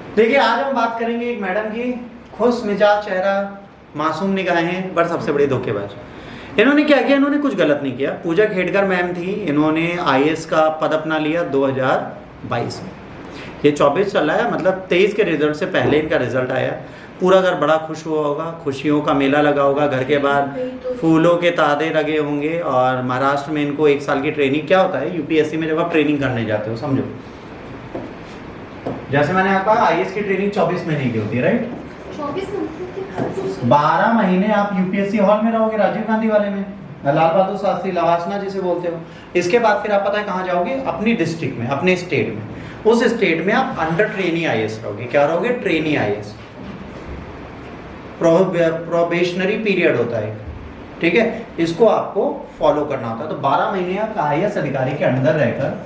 देखिए आज हम बात करेंगे एक मैडम की, खुश मिजाज चेहरा, मासूम निगाहें, पर सबसे बड़ी धोखेबाज। इन्होंने क्या किया, इन्होंने कुछ गलत नहीं किया। पूजा खेड़कर मैम थी, इन्होंने आईएएस का पद अपना लिया 2022 में। ये 24 चल रहा है, मतलब 23 के रिजल्ट से पहले इनका रिजल्ट आया। पूरा घर बड़ा खुश हुआ होगा, खुशियों का मेला लगा होगा, घर के बाहर फूलों के तादे लगे होंगे। और महाराष्ट्र में इनको 1 साल की ट्रेनिंग, क्या होता है यूपीएससी में जब आप ट्रेनिंग करने जाते हो, समझो जैसे मैंने आपका आईएएस की ट्रेनिंग 24 महीने की होती है, राइट? 12 महीने आप यूपीएससी हॉल में रहोगे, राजीव गांधी वाले में, लाल बहादुर शास्त्री लवासना जिसे बोलते हो। इसके बाद फिर आप पता है कहाँ जाओगे, अपनी डिस्ट्रिक्ट में, अपने स्टेट में। उस स्टेट में आप अंडर ट्रेनी आईएएस रहोगे। क्या रहोगे? Trainee IAS. प्रोबेशनरी पीरियड होता है, ठीक है, इसको आपको फॉलो करना होता है। तो 12 महीने आप आईएएस अधिकारी के अंदर रहकर,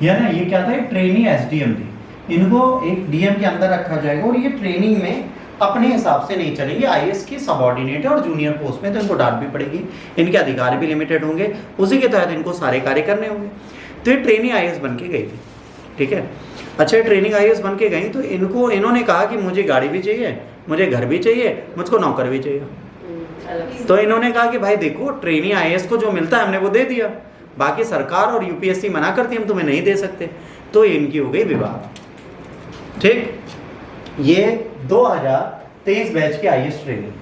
यह ना ये क्या था, ट्रेनी एसडीएम थी, इनको एक डीएम के अंदर रखा जाएगा। और ये ट्रेनिंग में अपने हिसाब से नहीं चलेंगे, आईएएस की सबऑर्डिनेट है और जूनियर पोस्ट में, तो इनको डांट भी पड़ेगी, इनके अधिकार भी लिमिटेड होंगे, उसी के तहत इनको सारे कार्य करने होंगे। तो ये ट्रेनिंग आईएएस बन के गई थी, ठीक है। अच्छा, ट्रेनिंग आईएएस बन के गई तो इन्होंने कहा कि मुझे गाड़ी भी चाहिए, मुझे घर भी चाहिए, मुझको नौकर भी चाहिए। तो इन्होंने कहा कि भाई देखो, ट्रेनिंग आईएएस को जो मिलता है हमने वो दे दिया, बाकी सरकार और यूपीएससी मना करती है, हम तुम्हें नहीं दे सकते। तो इनकी हो गई विवाद, ठीक। ये 2023 बैच की आईएएस ट्रेनिंग,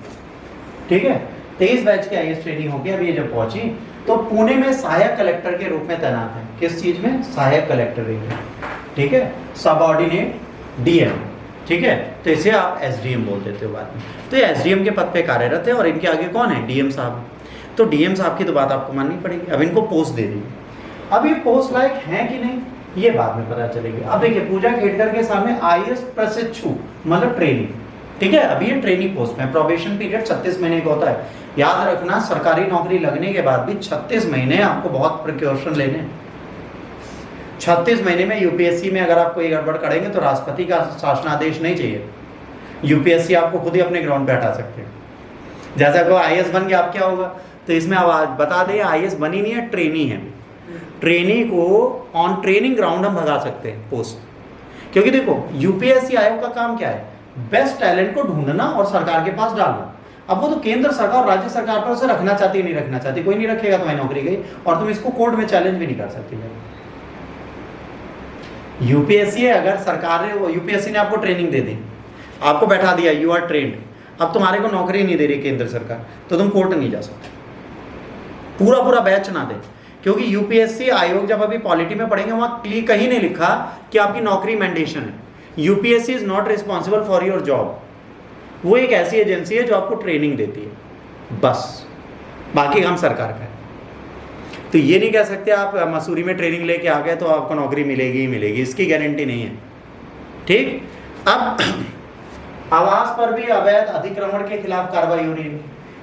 ठीक है, 23 बैच की आईएएस ट्रेनिंग होगी। अभी ये जब पहुंची तो पुणे में सहायक कलेक्टर के रूप में तैनात है। किस चीज में? सहायक कलेक्टर, ठीक है, सबऑर्डिनेट डीएम, ठीक है। तो इसे आप एसडीएम बोल देते हो बाद में। तो ये एसडीएम के पद पे कार्यरत है और इनके आगे कौन है? डीएम साहब। तो डीएम साहब की तो बात आपको माननी पड़ेगी। अब इनको पोस्ट दे दी, अब ये पोस्ट लायक है कि नहीं ये बाद में पता चलेगी। अब देखिए, पूजा खेड़कर के सामने आईएएस प्रशिक्षु मतलब ट्रेनिंग, ठीक है। अभी ये ट्रेनिंग पोस्ट में, प्रोबेशन पीरियड 36 महीने का होता है। याद रखना, सरकारी नौकरी लगने के बाद भी 36 महीने आपको बहुत प्रिकॉशन लेने। 36 महीने में यूपीएससी में अगर आप कोई गड़बड़ करेंगे तो राष्ट्रपति का शासनादेश नहीं चाहिए, यूपीएससी आपको खुद ही अपने ग्राउंड पे हटा सकते हैं। जैसा कोई आईएएस बन गया, आप क्या होगा? तो इसमें आवाज बता दें, आईएएस बनी नहीं है, ट्रेनी है। ट्रेनी को ऑन ट्रेनिंग ग्राउंड हम भगा सकते हैं पोस्ट, क्योंकि देखो यूपीएससी आयोग का काम क्या है? बेस्ट टैलेंट को ढूंढना और सरकार के पास डालना। अब वो तो केंद्र सरकार और राज्य सरकार पर उसे रखना चाहती है, नहीं रखना चाहती, कोई नहीं रखेगा तो वही नौकरी गई, और तुम इसको कोर्ट में चैलेंज भी नहीं कर सकती। यूपीएससी है, अगर सरकार ने, यूपीएससी ने आपको ट्रेनिंग दे दी, आपको बैठा दिया, यू आर ट्रेंड, अब तुम्हारे को नौकरी नहीं दे रही केंद्र सरकार, तो तुम कोर्ट नहीं जा सकते, पूरा बैच ना दे। क्योंकि यूपीएससी आयोग जब अभी पॉलिटी में पढ़ेंगे वहां कहीं नहीं लिखा कि आपकी नौकरी मैंडेशन है। UPSC is not responsible for your job, वो एक ऐसी एजेंसी है जो आपको ट्रेनिंग देती है, बस बाकी काम सरकार का है। तो ये नहीं कह सकते आप मसूरी में ट्रेनिंग लेके आ गए तो आपको नौकरी मिलेगी ही मिलेगी, इसकी गारंटी नहीं है, ठीक। अब आवास पर भी अवैध अतिक्रमण के खिलाफ कार्रवाई हो रही है।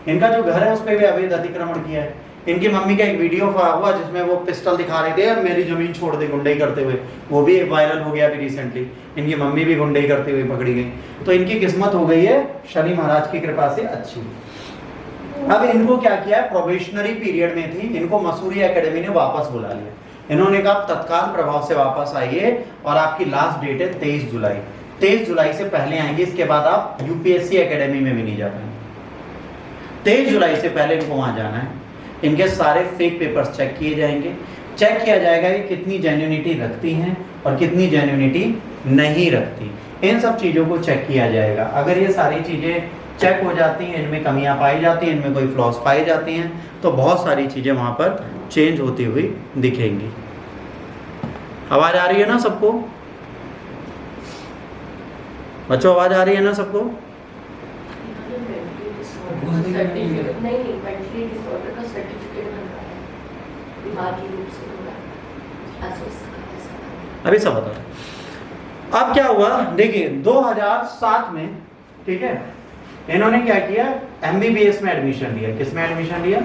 इनका जो घर है उस पर भी अवैध अतिक्रमण किया है। इनकी मम्मी का एक वीडियो हुआ जिसमें वो पिस्टल दिखा रहे थे, मेरी जमीन छोड़ दे, गुंडई करते हुए, वो भी वायरल हो गया अभी रिसेंटली। इनकी मम्मी भी गुंडई करते हुए पकड़ी गई। तो इनकी किस्मत हो गई है शनि महाराज की कृपा से अच्छी। अब इनको क्या किया, प्रोबेशनरी पीरियड में थी, इनको मसूरी एकेडमी ने वापस बुला लिया। इन्होंने कहा तत्काल प्रभाव से वापस आइए और आपकी लास्ट डेट है 23 जुलाई। 23 जुलाई से पहले आएंगे, इसके बाद आप यूपीएससी एकेडमी में भी नहीं जा पाएंगे। 23 जुलाई से पहले इनको वहां जाना है। इनके सारे फेक पेपर्स चेक किए जाएंगे, चेक किया जाएगा कि कितनी जेन्युइनिटी रखती हैं और कितनी जेन्युइनिटी नहीं रखती। इन सब चीज़ों को चेक किया जाएगा। अगर ये सारी चीज़ें चेक हो जाती हैं, इनमें कमियां पाई जाती हैं, इनमें कोई फ्लॉज पाई जाती हैं, तो बहुत सारी चीज़ें वहाँ पर चेंज होती हुई दिखेंगी। आवाज़ आ रही है ना सबको बच्चों? आवाज़ आ रही है ना सबको? अभी सब बता। अब क्या हुआ देखिए, 2007 में, ठीक है, इन्होंने क्या किया, एमबीबीएस में एडमिशन लिया। किस में एडमिशन लिया?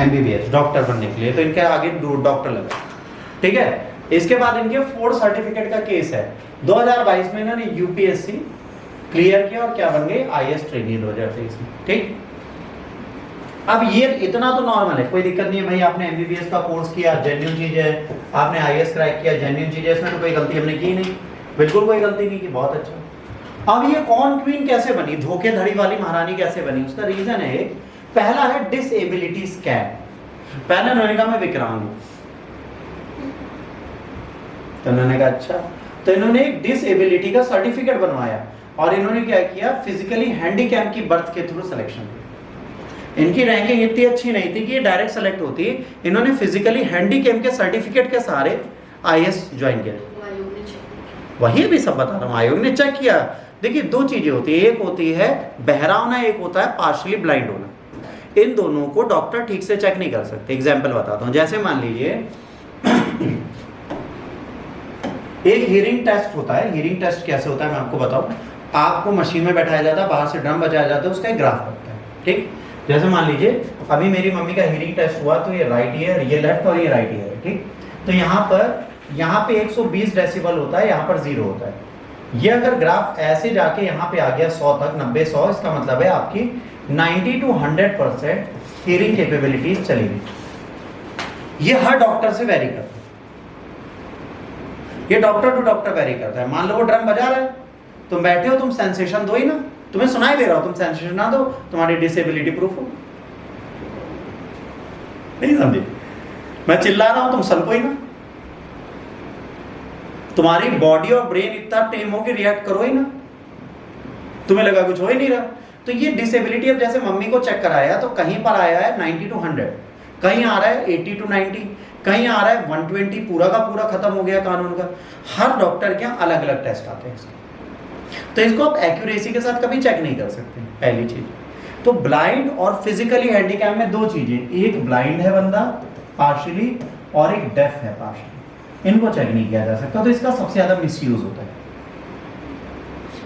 एमबीबीएस, डॉक्टर बनने के लिए। तो इनके आगे डॉक्टर लगा, ठीक है। इसके बाद इनके 4 सर्टिफिकेट का केस है। 2022 में इन्होंने यूपीएससी क्लियर किया और क्या बन गए? आईएएस ट्रेनी 2023 में, ठीक। अब ये इतना तो नॉर्मल है, कोई दिक्कत नहीं है भाई। आपने एमबीबीएस का कोर्स किया, जेन्युइन चीज है। आपने आईएएस क्रैक किया, जेन्युइन चीज है, इसमें तो कोई गलती हमने की नहीं, बिल्कुल कोई गलती नहीं की, बहुत अच्छा। अब ये कौन क्वीन कैसे बनी, धोखेधड़ी वाली महारानी कैसे बनी, उसका रीजन है, पहला है डिसेबिलिटी स्कैम। पहले उन्होंने कहा मैं विकलांग हूं, तो उन्होंने कहा अच्छा, तो इन्होंने एक डिसेबिलिटी का सर्टिफिकेट बनवाया और इन्होंने क्या किया, फिजिकली हैंडीकैप की बर्थ के थ्रू सिलेक्शन किया। इनकी रैंकिंग इतनी अच्छी नहीं थी कि ये डायरेक्ट सेलेक्ट होती, इन्होंने फिजिकली हैंडीकैप के सर्टिफिकेट के सहारे आईएएस ज्वाइन किया। वही भी सब बता रहा हूँ, आयोग ने चेक किया। देखिए दो चीजें होती है, एक होती है बहरा होना, एक होता है पार्शली ब्लाइंड होना। इन दोनों को डॉक्टर ठीक से चेक नहीं कर सकते। एग्जाम्पल बताता हूँ, जैसे मान लीजिए एक हियरिंग टेस्ट होता है। हियरिंग टेस्ट कैसे होता है मैं आपको बताऊं। आपको मशीन में बैठाया जाता है, बाहर से ड्रम बजाया जाता है, उसका एक ग्राफ बनता है, ठीक। जैसे मान लीजिए अभी मेरी मम्मी का हियरिंग टेस्ट हुआ, तो ये राइट ईयर, ये लेफ्ट और ये राइट ईयर है, ठीक। तो यहाँ पे 120 डेसिबल होता है, यहाँ पर 0 होता है। ये अगर ग्राफ ऐसे जाके यहाँ पे आ गया 100 तक, 90 100, इसका मतलब है आपकी 90 to 100% हियरिंग कैपेबिलिटीज चली गई। ये हर डॉक्टर से वेरी करता है, ये डॉक्टर टू डॉक्टर वेरी करता है। मान लो वो ड्रम बजा रहा है, तुम बैठे हो, तुम सेंसेशन दो ही ना, तुम्हें सुनाई दे रहा हो, तुम सेंसेशन ना दो, तुम्हारी डिसेबिलिटी प्रूफ हो। नहीं समझे, मैं चिल्ला रहा हूं, तुम सनको ही ना, तुम्हारी बॉडी और ब्रेन इतना टेम हो कि रिएक्ट करो ही ना, तुम्हें लगा कुछ हो ही नहीं रहा। तो ये डिसेबिलिटी, अब जैसे मम्मी को चेक कराया तो कहीं पर आया है 90 to 100, कहीं आ रहा है 80 to 90, कहीं आ रहा है 120, पूरा का पूरा खत्म हो गया कानून का। हर डॉक्टर के यहाँ अलग अलग टेस्ट आते हैं इसके, तो इसको आप एक्यूरेसी के साथ कभी चेक नहीं कर सकते, पहली चीज। तो ब्लाइंड और फिजिकली हैंडीकैप में दो चीजें, एक ब्लाइंड है बंदा पार्शियली और एक डेफ है पार्शियली, इनको चेक नहीं किया जा सकता, तो इसका सबसे ज्यादा मिसयूज होता है।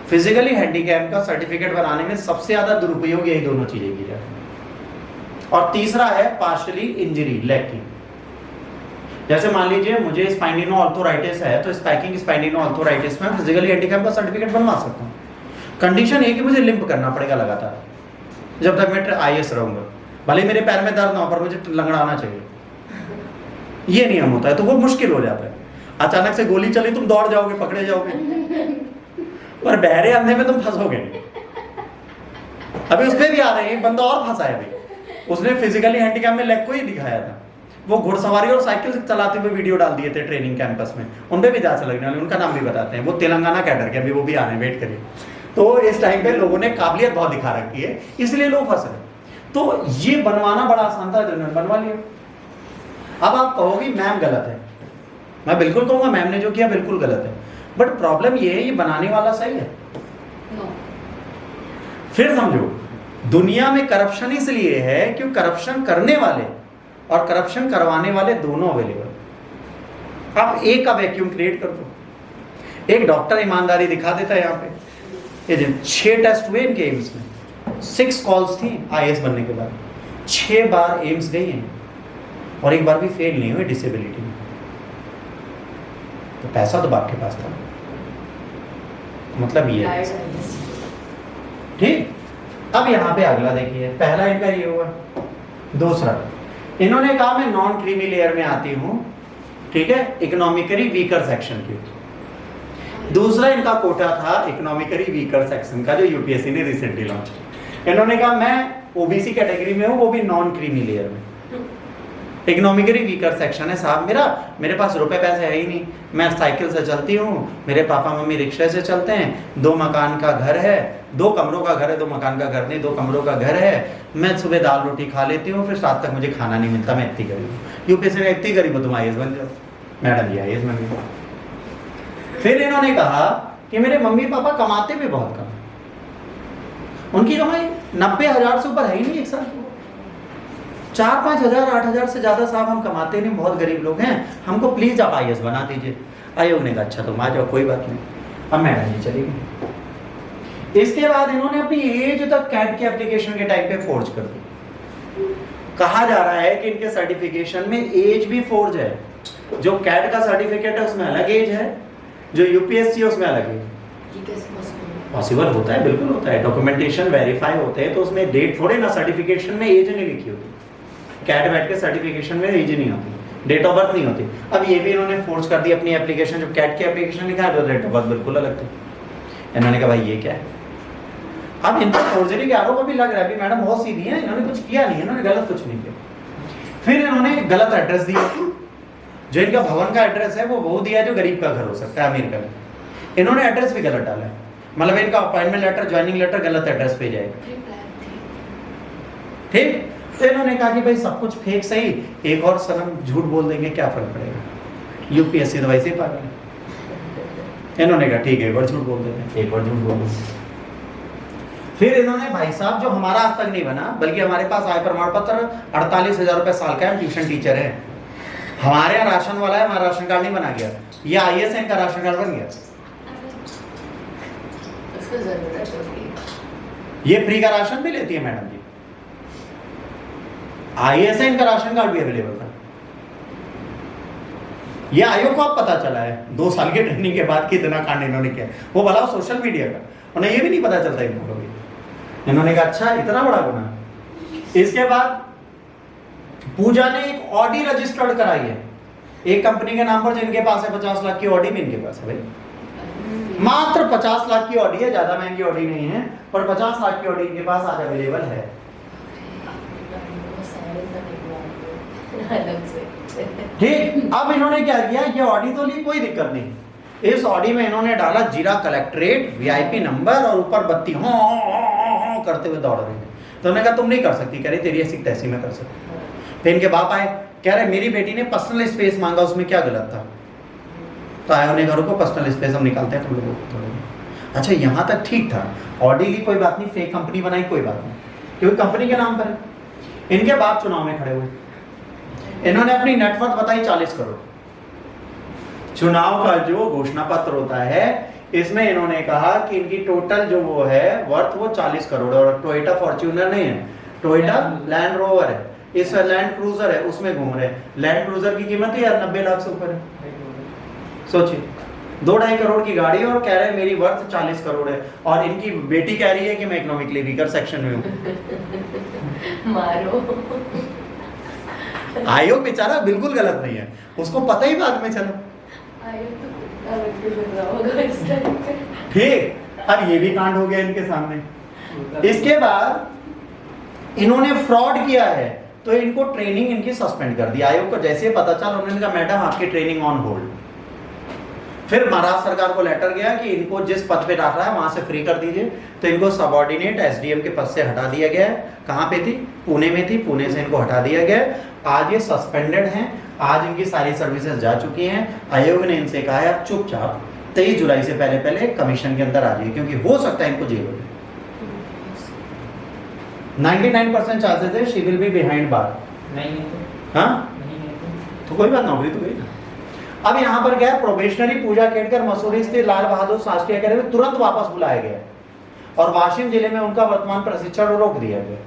फिजिकली हैंडीकैप का सर्टिफिकेट बनाने में सबसे ज्यादा दुरुपयोग यही दोनों चीजें की जाती है। और तीसरा है पार्शियली इंजरी लेग की। जैसे मान लीजिए मुझे स्पाइंडिनोआर्थराइटिस है, तो स्पैकिंग स्पाइंडिनोआर्थराइटिस में फिजिकली हैंडीकैप का सर्टिफिकेट बनवा सकता हूँ। कंडीशन है कि मुझे लिंप करना पड़ेगा लगातार जब तक मैं आईएएस रहूंगा, भले मेरे पैर में दर्द ना हो पर मुझे लंगड़ाना चाहिए, ये नियम होता है। तो वो मुश्किल हो जाता है। अचानक से गोली चली, तुम दौड़ जाओगे, पकड़े जाओगे, पर बहरे अंधे में तुम फंसोगे। अभी उसमें भी आ रहे हैं, एक बंदा और फंसा है अभी, उसने फिजिकली हैंडीकैप में लेग को ही दिखाया था, वो घुड़सवारी और साइकिल चलाते हुए वीडियो डाल दिए थे ट्रेनिंग कैंपस में, उन पे भी जांच लगने वाली, उनका नाम भी बताते हैं, वो तेलंगाना कैडर के, अभी वो भी आ रहे हैं, वेट करिए। तो इस टाइम पे लोगों ने काबिलियत बहुत दिखा रखी है, इसलिए लोग फंस रहे। तो ये बनवाना बड़ा आसान था, जिन्होंने बनवा लिया। अब आप कहोगे मैम गलत है, मैं बिल्कुल कहूंगा मैम ने जो किया बिल्कुल गलत है, बट प्रॉब्लम ये है ये बनाने वाला सही है। फिर समझो, दुनिया में करप्शन इसलिए है क्योंकि करप्शन करने वाले और करप्शन करवाने वाले दोनों अवेलेबल। आप एक का वैक्यूम क्रिएट कर दो। एक डॉक्टर ईमानदारी दिखा देता है, यहाँ पे ये 6 टेस्ट हुए इनके एम्स में, 6 कॉल्स थी आईएएस बनने के बाद, 6 बार एम्स गई हैं और एक बार भी फेल नहीं हुए डिसेबिलिटी में। तो पैसा तो बाप के पास था, मतलब ये है। ठीक, अब यहाँ पे अगला देखिए, पहला इनका ये हुआ। दूसरा, इन्होंने कहा मैं नॉन क्रीमी लेयर में आती हूँ, ठीक है, इकोनॉमिकली वीकर सेक्शन की। दूसरा इनका कोटा था इकोनॉमिकली वीकर सेक्शन का, जो यूपीएससी ने रिसेंटली लॉन्च किया। इन्होंने कहा मैं ओबीसी कैटेगरी में हूँ, वो भी नॉन क्रीमी लेयर में। इकोनॉमिकली वीकर सेक्शन है साहब मेरे पास रुपए पैसे है ही नहीं, मैं साइकिल से चलती हूँ, मेरे पापा मम्मी रिक्शे से चलते हैं, 2 मकान का घर है, 2 कमरों का घर है, 2 मकान का घर नहीं, 2 कमरों का घर है, मैं सुबह दाल रोटी खा लेती हूँ, फिर रात तक मुझे खाना नहीं मिलता, मैं इतनी गरीब हूँ। यूपीएससी में इतनी गरीब हो, तुम आईएएस बन जाओ। मैडम जी आईएएस बन गए। फिर इन्होंने कहा कि मेरे मम्मी पापा कमाते भी बहुत कम, उनकी कमाई 90,000 से ऊपर है ही नहीं एक साल, 4-5 हज़ार 8 हज़ार से ज़्यादा साहब हम कमाते नहीं, बहुत गरीब लोग हैं, हमको प्लीज़ आप आईएएस बना दीजिए। आयोग ने कहा अच्छा तुम आ जाओ, कोई बात नहीं। अब मैडम जी चली गई। इसके बाद इन्होंने अपनी एज तक कैट के एप्लीकेशन के टाइम पे फोर्ज कर दी। कहा जा रहा है कि इनके सर्टिफिकेशन में एज भी फोर्ज है। जो कैट का सर्टिफिकेट है उसमें अलग एज है, जो यूपीएससी है उसमें अलग एज। पॉसिबल होता है, बिल्कुल होता है, डॉक्यूमेंटेशन वेरीफाई होते हैं, तो उसमें डेट थोड़े ना, सर्टिफिकेशन में एज नहीं लिखी होती, कैट बैट के सर्टिफिकेशन में एज नहीं होती, डेट ऑफ बर्थ नहीं होती। अब ये भी इन्होंने फोर्स कर दी अपनी एप्लीकेशन, जब कैट की एप्लीकेशन लिखा है तो डेट ऑफ बर्थ बिल्कुल अलग थी। इन्होंने कहा भाई ये क्या है। अब इनको फोर्जरी के आरोप भी लग रहा है, मैडम बहुत सीधी है, इन्होंने कुछ किया नहीं, इन्होंने गलत कुछ नहीं किया। फिर इन्होंने गलत एड्रेस दिया, जो इनका भवन का एड्रेस है वो दिया जो गरीब का घर हो सकता है, अमीर का नहीं। इन्होंने एड्रेस भी गलत डाला है, मतलब इनका अपॉइंटमेंट लेटर, ज्वाइनिंग लेटर गलत एड्रेस पे जाएगा। ठीक, तो इन्होंने कहा कि भाई सब कुछ फेक सही, एक और सनम झूठ बोल देंगे, क्या फर्क पड़ेगा, यूपीएससी तो वैसे ही पागल है। इन्होंने कहा ठीक है, एक और झूठ बोल देंगे, एक और झूठ बोल देंगे। फिर इन्होंने भाई साहब, जो हमारा आज तक नहीं बना, बल्कि हमारे पास आय प्रमाण पत्र 48,000 रुपए साल का है, ट्यूशन टीचर है, हमारे यहाँ राशन वाला है, हमारा राशन कार्ड नहीं बना गया, ये ISN का राशन कार्ड बन गया। ये फ्री का राशन भी लेती है मैडम जी, ISN का राशन कार्ड भी अवेलेबल था। ये आयोग को अब पता चला है 2 साल के ट्रेनिंग के बाद कितना कांड इन्होंने किया, वो भला सोशल मीडिया का, उन्हें ये भी नहीं पता चलता इन लोगों को। इन्होंने कहा अच्छा इतना बड़ा गुना। इसके बाद पूजा ने एक ऑडी रजिस्टर्ड कराई है, एक कंपनी के नाम पर, जिनके पास है 50 लाख की ऑडी भी इनके पास है भाई, मात्र 50 लाख की ऑडी है, ज्यादा महंगी ऑडी नहीं है, पर 50 लाख की ऑडी इनके पास आज अवेलेबल है। ठीक, अब इन्होंने क्या किया, ये ऑडी तो ली, कोई दिक्कत नहीं, इस ऑडी में इन्होंने डाला जीरा कलेक्ट्रेट, VIP नंबर, और ऊपर बत्ती हो करते हुए दौड़ रहे थे। तो उन्होंने कहा तुम नहीं कर सकती, कह रही तेरी ऐसी तैसी में कर सकती। फिर इनके बाप आए, कह रहे मेरी बेटी ने पर्सनल स्पेस मांगा, उसमें क्या गलत था। तो आए उन्हें घरों को पर्सनल स्पेस हम निकालते हैं तुम लोगों को थोड़ा। अच्छा यहाँ तक ठीक था, ऑडी ली कोई बात नहीं, फेक कंपनी बनाई कोई बात नहीं, क्योंकि कंपनी के नाम पर है। इनके बाप चुनाव में खड़े हुए, इन्होंने अपनी नेटवर्थ बताई 40 करोड़। चुनाव का जो घोषणा पत्र होता है, इसमें इन्होंने कहा कि इनकी टोटल जो वो है वर्थ वो 40 करोड़, और टोयोटा फॉर्च्यूनर नहीं है, टोयोटा लैंड रोवर है, इस लैंड क्रूजर है, उसमें घूम रहे हैं। लैंड क्रूजर की कीमत ही यार 90 लाख से ऊपर है। सोचिए 2-2.5 करोड़ की गाड़ी, और कह रहे हैं मेरी वर्थ 40 करोड़ है, और इनकी बेटी कह रही है कि मैं इकोनॉमिकली वीकर सेक्शन में हूँ। मारो। आयोग बेचारा बिल्कुल गलत नहीं है, उसको पता ही बाद में चला। ठीक, अब ये भी कांड हो गया इनके सामने। इसके बाद इन्होंने फ्रॉड किया है, तो इनको ट्रेनिंग इनकी सस्पेंड कर दी। आयोग को जैसे पता चला, उन्होंने कहा मैडम आपकी ट्रेनिंग ऑन होल्ड। फिर महाराष्ट्र सरकार को लेटर गया कि इनको जिस पद पे डाल रहा है वहां से फ्री कर दीजिए, तो इनको सबऑर्डिनेट SDM के पद से हटा दिया गया है। कहाँ पे थी, पुणे में थी, पुणे से इनको हटा दिया गया। आज ये सस्पेंडेड हैं, आज इनकी सारी सर्विसेज जा चुकी हैं। आयोग ने इनसे कहा है आप चुपचाप 23 जुलाई से पहले कमीशन के अंदर आ जाइए, क्योंकि हो सकता है इनको जेल हो जाए। 99% चांसेस है शी विल बी बिहाइंड बार। नहीं हाँ तो कोई बात, नौकरी तो गई ना। अब यहाँ पर क्या है, प्रोबेशनरी पूजा केटकर मसूरी स्थित लाल बहादुर शासकीय अकेडमी में तुरंत वापस बुलाया गया, और वाशिम जिले में उनका वर्तमान प्रशिक्षण रोक दिया गया,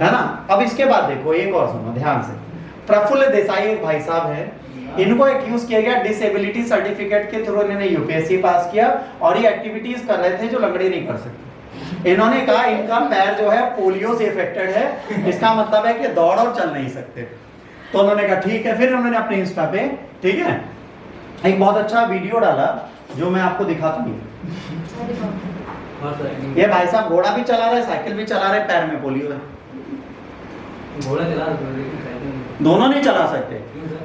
है ना। अब इसके बाद देखो, एक और सुनो ध्यान से। प्रफुल्ल देसाई एक भाई साहब है, इनको एक्यूज किया गया डिसेबिलिटी सर्टिफिकेट के थ्रू इन्होंने UPSC पास किया, और ये एक्टिविटीज कर रहे थे जो लंगड़ी नहीं कर सकते। इन्होंने कहा इनका पैर जो है पोलियो से इफेक्टेड है, इसका मतलब है कि दौड़ और चल नहीं सकते। तो उन्होंने कहा ठीक है। फिर उन्होंने अपने इंस्टा पे, ठीक है, एक बहुत अच्छा वीडियो डाला जो मैं आपको दिखाता हूँ। ये भाई साहब घोड़ा भी चला रहे, साइकिल भी चला रहे, पैर में पोलियो है। घोड़ा चला दोनों नहीं चला सकते।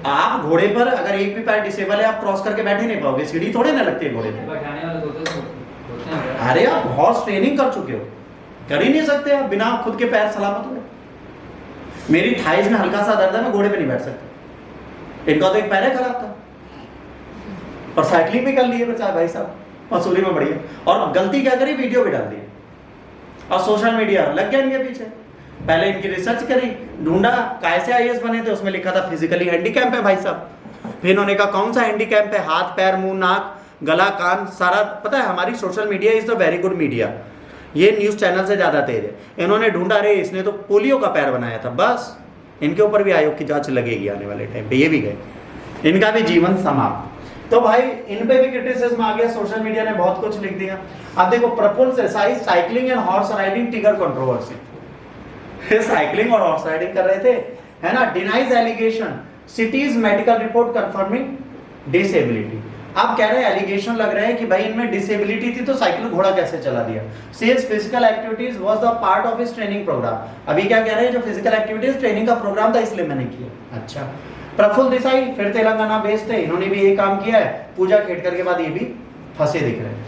आप घोड़े पर अगर एक भी पैर डिसेबल है, आप क्रॉस करके बैठ ही नहीं पाओगे, सीढ़ी थोड़े ना लगती है घोड़े पे। बैठाने वाले होते हैं। अरे आप हॉर्स ट्रेनिंग कर चुके हो, कर ही नहीं सकते आप बिना खुद के पैर सलामत हुए। मेरी थाइज में हल्का सा दर्द है, मैं घोड़े पे नहीं बैठ सकता। इनका तो एक पैर है खराब था, और साइकिलिंग भी कर लिए बेचारे भाई साहब, मसूरी में बढ़िया। और गलती क्या करी, वीडियो भी डाल दी, और सोशल मीडिया लग गया इनके पीछे। पहले इनकी रिसर्च करी, ढूंढा कैसे IAS बने थे, उसमें लिखा था फिजिकली हैंडीकैप है भाई साहब। फिर इन्होंने कहा कौन सा हैंडीकैप है, हाथ पैर मुंह नाक गला कान सारा पता है। हमारी social media is the very good media, ये न्यूज चैनल से ज्यादा तेज है। इन्होंने ढूंढा, रे इसने तो पोलियो का पैर बनाया था, बस इनके ऊपर भी आयोग की जांच लगेगी आने वाले टाइम पे। ये भी गए, इनका भी जीवन समाप्त। तो भाई इन पे भी क्रिटिसिज्म आ गया, सोशल मीडिया ने बहुत कुछ लिख दिया। अब देखो, Praful Desai cycling and horse riding trigger controversy, cycling और हॉर्स राइडिंग कर रहे थे, है ना। Denies allegation, cites medical report confirming disability. आप कह रहे हैं एलिगेशन लग रहा है कि भाई इनमें डिसेबिलिटी थी तो साइकिल घोड़ा कैसे चला दिया। Says physical activities was the part of his training programme. अभी क्या कह रहे हैं, जो फिजिकल एक्टिविटीज ट्रेनिंग का प्रोग्राम था इसलिए मैंने किया। अच्छा, प्रफुल्ल देसाई फिर तेलंगाना बेस्ड थे, इन्होंने भी ये काम किया है। पूजा खेड़कर के बाद ये भी फंसे दिख रहे हैं।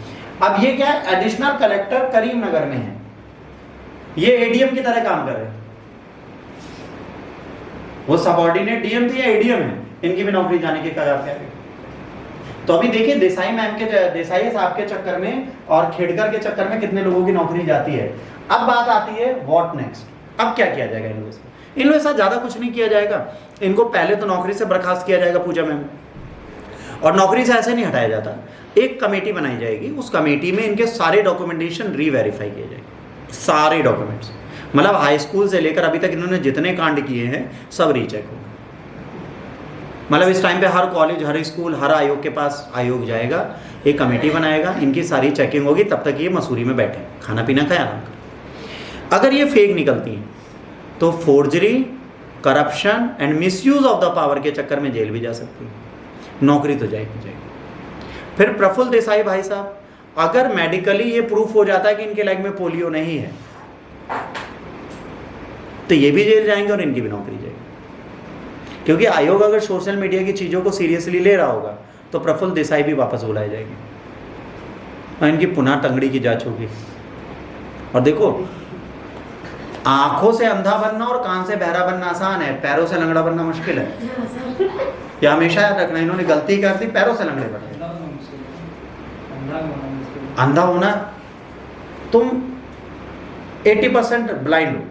अब ये क्या है, एडिशनल कलेक्टर करीमनगर में है, ये एडीएम की तरह काम कर रहे हैं। वो सबऑर्डिनेट डीएम थी या एडीएम है, इनकी भी नौकरी जाने के कगार पे आ गई। तो अभी देखिए देसाई साहब के चक्कर में और खेड़कर के चक्कर में कितने लोगों की नौकरी जाती है। अब बात आती है व्हाट नेक्स्ट, अब क्या किया जाएगा इनके साथ। इनके साथ ज्यादा कुछ नहीं किया जाएगा। इनको पहले तो नौकरी से बर्खास्त किया जाएगा पूजा मैम, और नौकरी से ऐसे नहीं हटाया जाता, एक कमेटी बनाई जाएगी। उस कमेटी में इनके सारे डॉक्यूमेंटेशन रीवेरीफाई किए जाएंगे, सारे डॉक्यूमेंट्स, मतलब हाई स्कूल से लेकर अभी तक इन्होंने जितने कांड किए हैं सब रीचेक होंगे। मतलब इस टाइम पे हर कॉलेज, हर स्कूल, हर आयोग के पास आयोग जाएगा, एक कमेटी बनाएगा, इनकी सारी चेकिंग होगी। तब तक ये मसूरी में बैठे, खाना पीना खाए, आराम करें। अगर ये फेक निकलती हैं तो forgery, corruption and misuse of the power के चक्कर में जेल भी जा सकती है, नौकरी तो जाएगी। फिर प्रफुल्ल देसाई भाई साहब, अगर मेडिकली ये प्रूफ हो जाता है कि इनके लेग में पोलियो नहीं है तो ये भी जेल जाएंगे और इनकी भी नौकरी जाएगी। क्योंकि आयोग अगर सोशल मीडिया की चीज़ों को सीरियसली ले रहा होगा तो प्रफुल्ल देसाई भी वापस बुलाए जाएंगे और इनकी पुनः टंगड़ी की जांच होगी। और देखो, आंखों से अंधा बनना और कान से बहरा बनना आसान है, पैरों से लंगड़ा बनना मुश्किल है। यह हमेशा याद रखना, इन्होंने गलती कर दी, पैरों से लंगड़े बने। अंधा होना, तुम 80% ब्लाइंड हो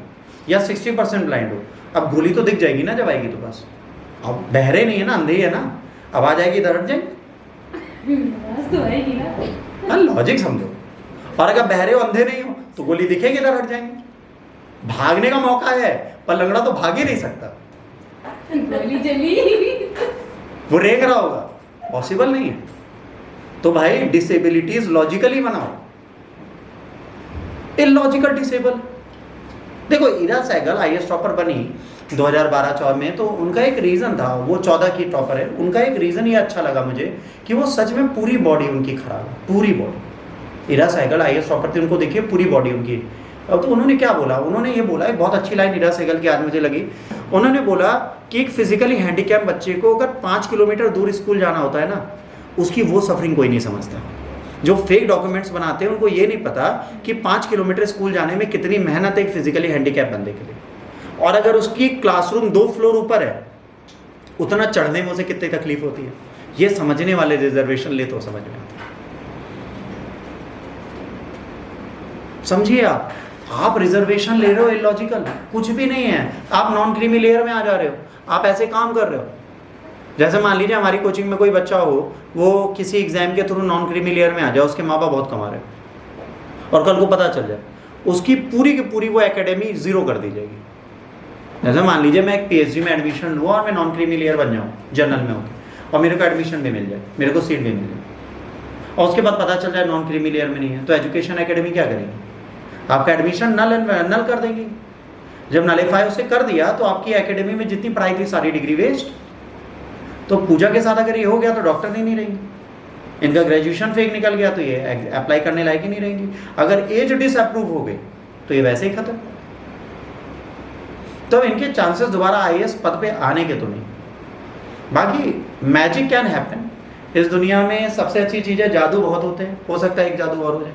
या 60% ब्लाइंड हो, अब गोली तो दिख जाएगी ना जब आएगी तो पास। अब बहरे नहीं है ना, अंधे ही है ना, अब आ जाएगी इधर हट जाएंगे, हाँ लॉजिक समझो। और अगर बहरे हो अंधे नहीं हो तो गोली दिखेगी इधर हट जाएंगे। भागने का मौका है पर लंगड़ा तो भाग ही नहीं सकता, गोली चली, वो रेंग रहा होगा, पॉसिबल नहीं है। तो भाई डिसेबिलिटीज लॉजिकली बनाओ, इलॉजिकल डिसेबल। देखो इरा सहगल आईएएस टॉपर बनी 2012-14 में, तो उनका एक रीजन था, वो 14 की टॉपर है, उनका एक रीजन ये अच्छा लगा मुझे कि वो सच में पूरी बॉडी उनकी खराब है, पूरी बॉडी। इरा सहगल आईएएस टॉपर थी, उनको देखिए पूरी बॉडी उनकी। अब तो उन्होंने क्या बोला, उन्होंने ये बोला, एक बहुत अच्छी लाइन इरा सहगल की आज मुझे लगी। उन्होंने बोला कि एक फिजिकली हैंडीकैप बच्चे को अगर 5 किलोमीटर दूर स्कूल जाना होता है ना, उसकी वो सफरिंग कोई नहीं समझता। जो फेक डॉक्यूमेंट्स बनाते हैं उनको ये नहीं पता कि 5 किलोमीटर स्कूल जाने में कितनी मेहनत है एक फिजिकली हैंडीकैप बंदे के लिए, और अगर उसकी क्लासरूम 2 फ्लोर ऊपर है, उतना चढ़ने में उसे कितनी तकलीफ होती है। ये समझने वाले रिजर्वेशन ले तो समझ में आते हैं। समझिए, आप रिजर्वेशन ले रहे हो इलॉजिकल, कुछ भी नहीं है, आप नॉन क्रीमी लेयर में आ जा रहे हो, आप ऐसे काम कर रहे हो। जैसे मान लीजिए हमारी कोचिंग में कोई बच्चा हो, वो किसी एग्जाम के थ्रू नॉन क्रीमी लेयर में आ जाए, उसके माँ बाप बहुत कमा रहे हैं, और कल को पता चल जाए, उसकी पूरी की पूरी वो एकेडमी जीरो कर दी जाएगी। जैसे मान लीजिए मैं एक पीएचडी में एडमिशन लूँ और मैं नॉन क्रीमी लेयर बन जाऊँ जनरल में होकर, और मेरे को एडमिशन भी मिल जाए, मेरे को सीट भी मिल जाए, और उसके बाद पता चल जाए नॉन क्रीमी लेयर में नहीं है, तो एजुकेशन एकेडमी क्या करेगी? आपका एडमिशन नल कर देंगी। जब नलीफाई उसे कर दिया तो आपकी एकेडमी में जितनी पढ़ाई थी सारी डिग्री वेस्ट। तो पूजा के साथ अगर ये हो गया तो डॉक्टर नहीं रहेंगी, इनका ग्रेजुएशन फेक निकल गया तो ये अप्लाई करने लायक ही नहीं रहेंगी। अगर एज डिसअप्रूव हो गई तो ये वैसे ही खत्म। तो इनके चांसेस दोबारा आईएएस पद पे आने के तो नहीं। बाकी मैजिक कैन हैपन, इस दुनिया में सबसे अच्छी चीज़ है जादू बहुत होते हैं, हो सकता है एक जादू और हो जाए।